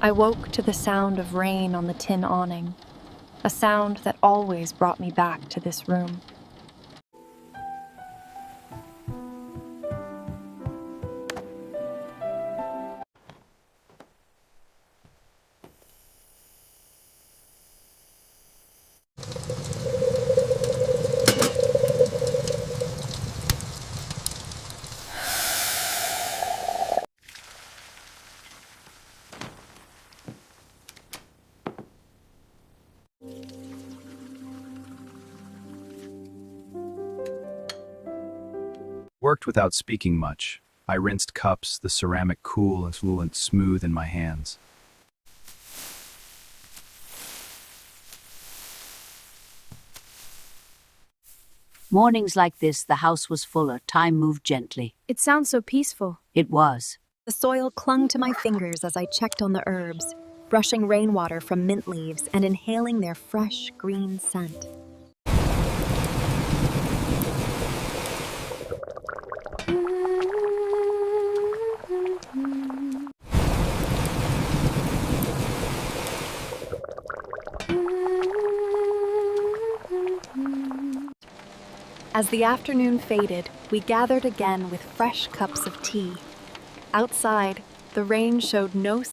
I woke to the sound of rain on the tin awning, a sound that always brought me back to this room. Worked without speaking much. I rinsed cups, the ceramic cool and fluent smooth in my hands. Mornings like this, the house was fuller, time moved gently. It sounds so peaceful. It was. The soil clung to my fingers as I checked on the herbs, brushing rainwater from mint leaves and inhaling their fresh green scent. As the afternoon faded, we gathered again with fresh cups of tea. Outside, the rain showed no